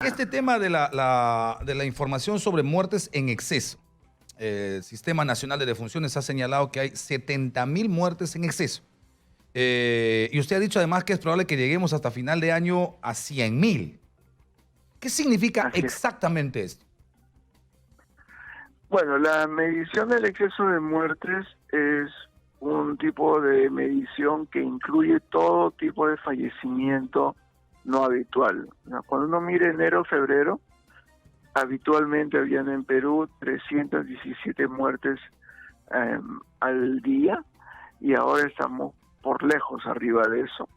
Este tema de la información sobre muertes en exceso. El Sistema Nacional de Defunciones ha señalado que hay 70.000 muertes en exceso. Y usted ha dicho además que es probable que lleguemos hasta final de año a 100.000. ¿Qué significa Así es. exactamente esto? Bueno, la medición del exceso de muertes es un tipo de medición que incluye todo tipo de fallecimiento no habitual. Cuando uno mira enero, febrero, habitualmente habían en Perú 317 muertes al día y ahora estamos por lejos arriba de eso.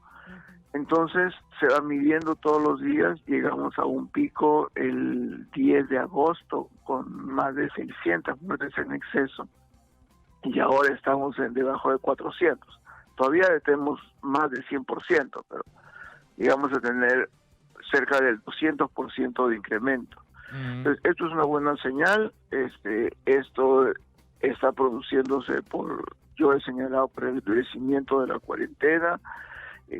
Entonces se va midiendo todos los días, llegamos a un pico el 10 de agosto con más de 600 muertes en exceso y ahora estamos debajo de 400. Todavía tenemos más del 100%, pero llegamos a tener cerca del 200% de incremento. Entonces, esto es una buena señal. Esto está produciéndose yo he señalado, por el endurecimiento de la cuarentena.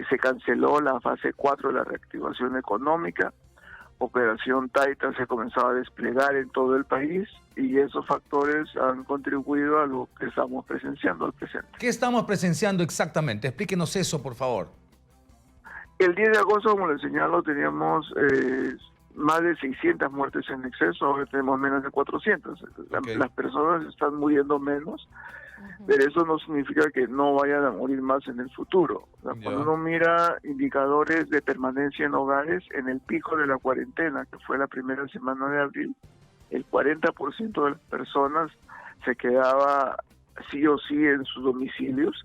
Se canceló la fase 4 de la reactivación económica. Operación Taita se ha comenzado a desplegar en todo el país y esos factores han contribuido a lo que estamos presenciando al presente. ¿Qué estamos presenciando exactamente? Explíquenos eso, por favor. El 10 de agosto, como les señalo, teníamos más de 600 muertes en exceso, ahora tenemos menos de 400. Okay. Las personas están muriendo menos, pero eso no significa que no vayan a morir más en el futuro. Cuando uno mira indicadores de permanencia en hogares, en el pico de la cuarentena, que fue la primera semana de abril, el 40% de las personas se quedaba sí o sí en sus domicilios,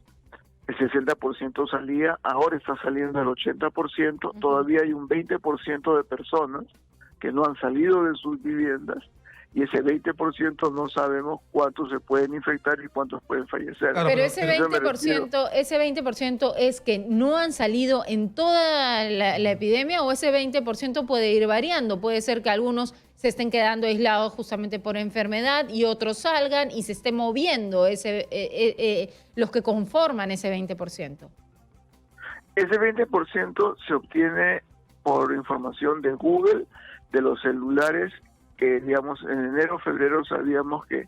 el 60% salía, ahora está saliendo el 80%, todavía hay un 20% de personas que no han salido de sus viviendas y ese 20% no sabemos cuántos se pueden infectar y cuántos pueden fallecer. Claro, pero ese 20% es que no han salido en toda la epidemia, o ese 20% puede ir variando. Puede ser que algunos se estén quedando aislados justamente por enfermedad y otros salgan y se esté moviendo los que conforman ese 20%. Ese 20% se obtiene por información de Google, de los celulares que, digamos, en enero, febrero sabíamos que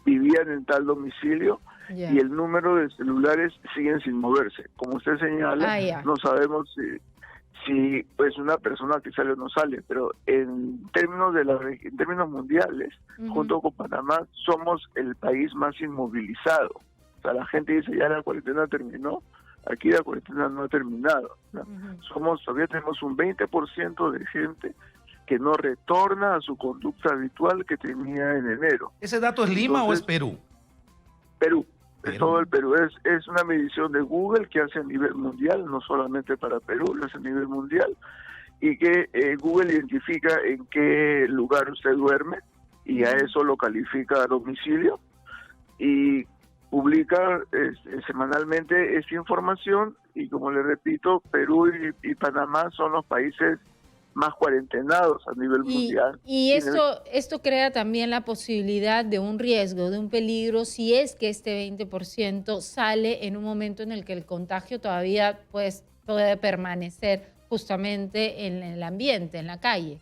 vivían en tal domicilio y el número de celulares siguen sin moverse. Como usted señala, no sabemos si pues una persona que sale o no sale, pero en términos en términos mundiales, junto con Panamá, somos el país más inmovilizado. O sea, la gente dice, ya la cuarentena terminó, aquí la cuarentena no ha terminado. Todavía tenemos un 20% de gente que no retorna a su conducta habitual que tenía en enero. ¿Ese dato es Lima o es Perú? Perú. Es todo el Perú. Es una medición de Google que hace a nivel mundial, no solamente para Perú, lo hace a nivel mundial, y que Google identifica en qué lugar usted duerme y a eso lo califica a domicilio y publica semanalmente esta información y, como le repito, Perú y Panamá son los países más cuarentenados a nivel mundial. Y esto crea también la posibilidad de un riesgo, de un peligro, si es que este 20% sale en un momento en el que el contagio todavía puede permanecer justamente en el ambiente, en la calle.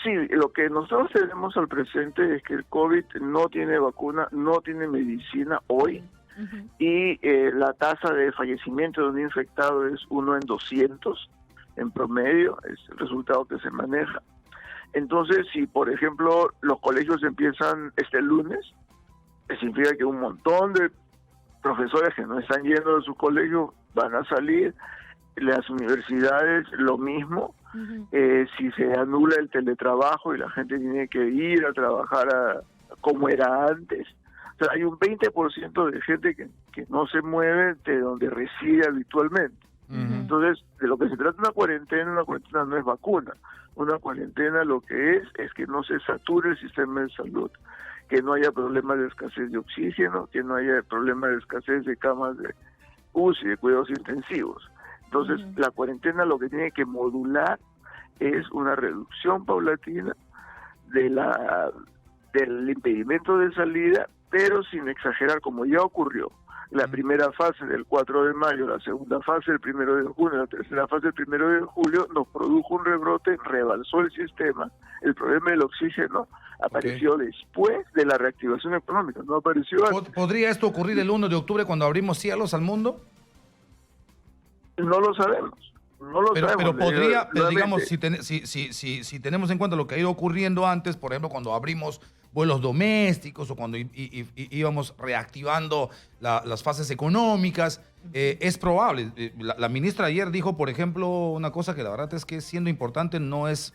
Sí, lo que nosotros tenemos al presente es que el COVID no tiene vacuna, no tiene medicina hoy, y la tasa de fallecimiento de un infectado es 1 en 200, en promedio, es el resultado que se maneja. Entonces, si por ejemplo los colegios empiezan este lunes, significa que un montón de profesores que no están yendo de su colegio van a salir, las universidades lo mismo. Si se anula el teletrabajo y la gente tiene que ir a trabajar como era antes, o sea, hay un 20% de gente que no se mueve de donde reside habitualmente. Entonces, de lo que se trata una cuarentena no es vacuna. Una cuarentena lo que es que no se sature el sistema de salud, que no haya problemas de escasez de oxígeno, que no haya problemas de escasez de camas de UCI, de cuidados intensivos. Entonces, la cuarentena lo que tiene que modular es una reducción paulatina del impedimento de salida, pero sin exagerar, como ya ocurrió. La primera fase del 4 de mayo, la segunda fase el 1 de junio, la tercera fase el 1 de julio, nos produjo un rebrote, rebalsó el sistema. El problema del oxígeno apareció después de la reactivación económica, no apareció antes. ¿Podría esto ocurrir el 1 de octubre cuando abrimos cielos al mundo? No lo sabemos. No lo sabemos. Pero podría, pero digamos, si tenemos en cuenta lo que ha ido ocurriendo antes, por ejemplo, cuando abrimos vuelos domésticos o cuando íbamos reactivando las fases económicas, es probable. La ministra ayer dijo, por ejemplo, una cosa que la verdad es que siendo importante no es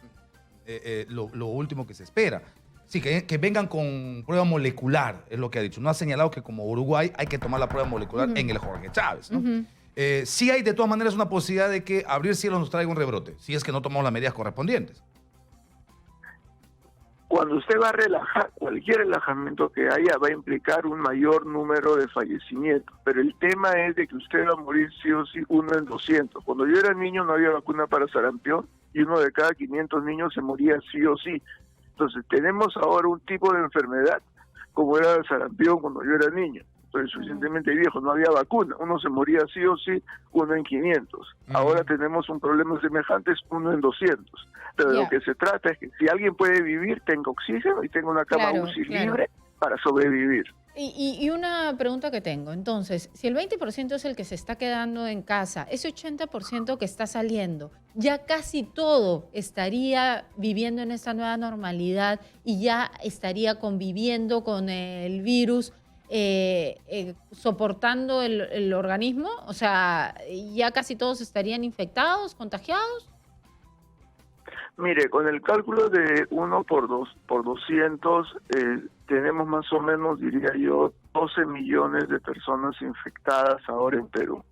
lo último que se espera. Sí, que vengan con prueba molecular, es lo que ha dicho. No ha señalado que como Uruguay hay que tomar la prueba molecular en el Jorge Chávez, ¿no? Sí hay de todas maneras una posibilidad de que abrir cielo nos traiga un rebrote, si es que no tomamos las medidas correspondientes. Cuando usted va a relajar, cualquier relajamiento que haya va a implicar un mayor número de fallecimientos, pero el tema es de que usted va a morir sí o sí 1 en 200. Cuando yo era niño no había vacuna para sarampión y 1 de cada 500 niños se moría sí o sí. Entonces tenemos ahora un tipo de enfermedad como era el sarampión cuando yo era niño. Entonces suficientemente viejo, no había vacuna, uno se moría sí o sí 1 en 500. Ahora tenemos un problema semejante, es 1 en 200. Pero lo que se trata es que si alguien puede vivir, tenga oxígeno y tenga una cama UCI libre para sobrevivir. Y una pregunta que tengo, entonces, si el 20% es el que se está quedando en casa, ese 80% que está saliendo, ya casi todo estaría viviendo en esta nueva normalidad y ya estaría conviviendo con el virus, soportando el organismo, o sea, ya casi todos estarían infectados, contagiados. Mire, con el cálculo de 1 por 200, tenemos más o menos, diría yo, 12 millones de personas infectadas ahora en Perú.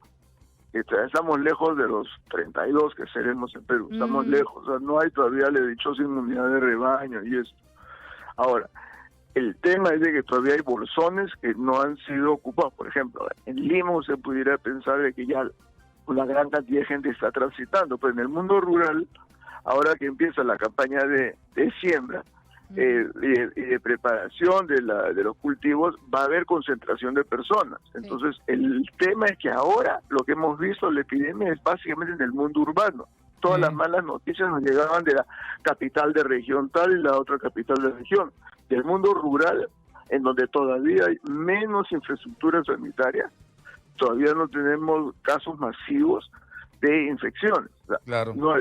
Estamos lejos de los 32 que seremos en Perú, estamos lejos, o sea, no hay todavía la dichosa inmunidad de rebaño y esto. Ahora, el tema es de que todavía hay bolsones que no han sido ocupados. Por ejemplo, en Lima se pudiera pensar de que ya una gran cantidad de gente está transitando, pero en el mundo rural, ahora que empieza la campaña de siembra y de preparación de los cultivos, va a haber concentración de personas. Entonces, el tema es que ahora lo que hemos visto, la epidemia es básicamente en el mundo urbano. Todas las malas noticias nos llegaban de la capital de región tal y la otra capital de región. Del mundo rural, en donde todavía hay menos infraestructura sanitaria, todavía no tenemos casos masivos de infecciones. Claro. No,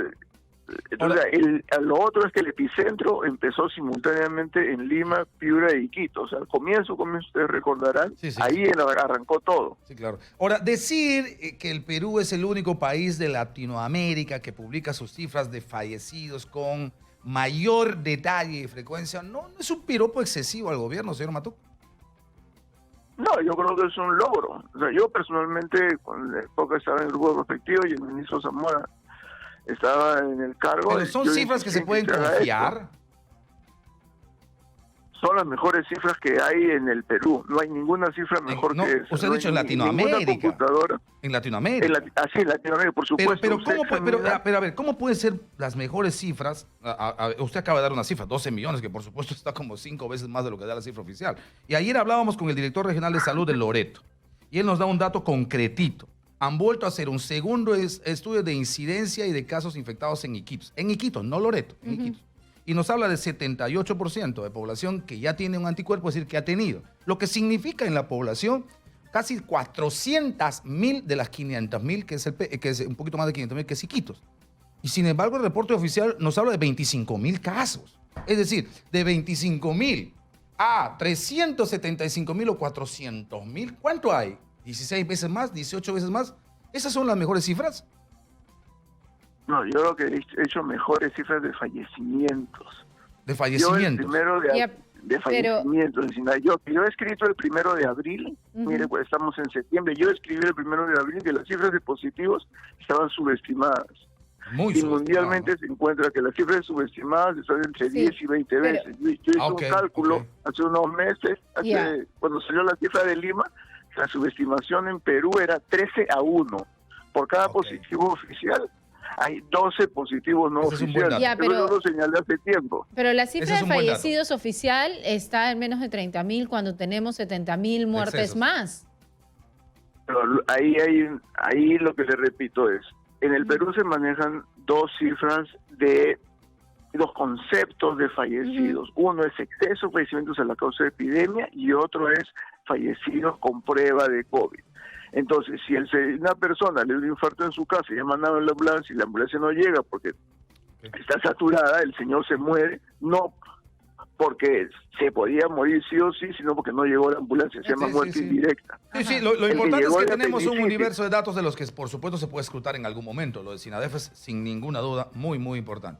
entonces, lo otro es que el epicentro empezó simultáneamente en Lima, Piura y Quito. O sea, al comienzo ustedes recordarán, ahí arrancó todo. Sí, claro. Ahora, decir que el Perú es el único país de Latinoamérica que publica sus cifras de fallecidos con mayor detalle y frecuencia, ¿no es un piropo excesivo al gobierno, señor Matuc? No, yo creo que es un logro. O sea, yo personalmente, cuando la época estaba en el grupo respectivo y el ministro Zamora estaba en el cargo. Pero son cifras que se pueden confiar. Son las mejores cifras que hay en el Perú. No hay ninguna cifra mejor que esa. Usted ha dicho en Latinoamérica. En Latinoamérica. Sí, en Latinoamérica, por supuesto. Pero a ver, ¿cómo pueden ser las mejores cifras? Usted acaba de dar una cifra, 12 millones, que por supuesto está como 5 veces más de lo que da la cifra oficial. Y ayer hablábamos con el director regional de salud de Loreto. Y él nos da un dato concretito. Han vuelto a hacer un segundo estudio de incidencia y de casos infectados en Iquitos. En Iquitos, no Loreto, en Iquitos. Y nos habla de 78% de población que ya tiene un anticuerpo, es decir, que ha tenido. Lo que significa en la población casi 400.000 de las 500.000, que es un poquito más de 500.000, que es Iquitos. Y sin embargo, el reporte oficial nos habla de 25.000 casos. Es decir, de 25.000 a 375.000 o 400.000, ¿cuánto hay? 16 veces más, 18 veces más. ¿Esas son las mejores cifras? No, yo creo que he hecho mejores cifras de fallecimientos. ¿De fallecimientos? Yo el primero de fallecimientos. Yo he escrito el 1 de abril, mire, pues estamos en septiembre, yo escribí el 1 de abril que las cifras de positivos estaban subestimadas. Mundialmente se encuentra que las cifras subestimadas están entre 10 y 20 veces. Yo hice un cálculo hace unos meses, cuando salió la cifra de Lima, la subestimación en Perú era 13-1. Por cada positivo oficial hay 12 positivos no oficiales. Pero yo lo señalé hace tiempo. Pero la cifra de fallecidos oficial está en menos de 30.000 cuando tenemos 70.000 muertes más. Pero ahí lo que le repito es, en el Perú se manejan dos cifras de dos conceptos de fallecidos. Uno es exceso de fallecimientos a la causa de epidemia y otro es fallecidos con prueba de COVID. Entonces, si una persona le da un infarto en su casa y ha mandado en la ambulancia y la ambulancia no llega porque está saturada, el señor se muere, no porque se podía morir sí o sí, sino porque no llegó la ambulancia, se llama muerte indirecta. Sí, lo importante es que tenemos un apendicitis. universo de datos de los que por supuesto se puede escrutar en algún momento. Lo de SINADEF es sin ninguna duda muy, muy importante.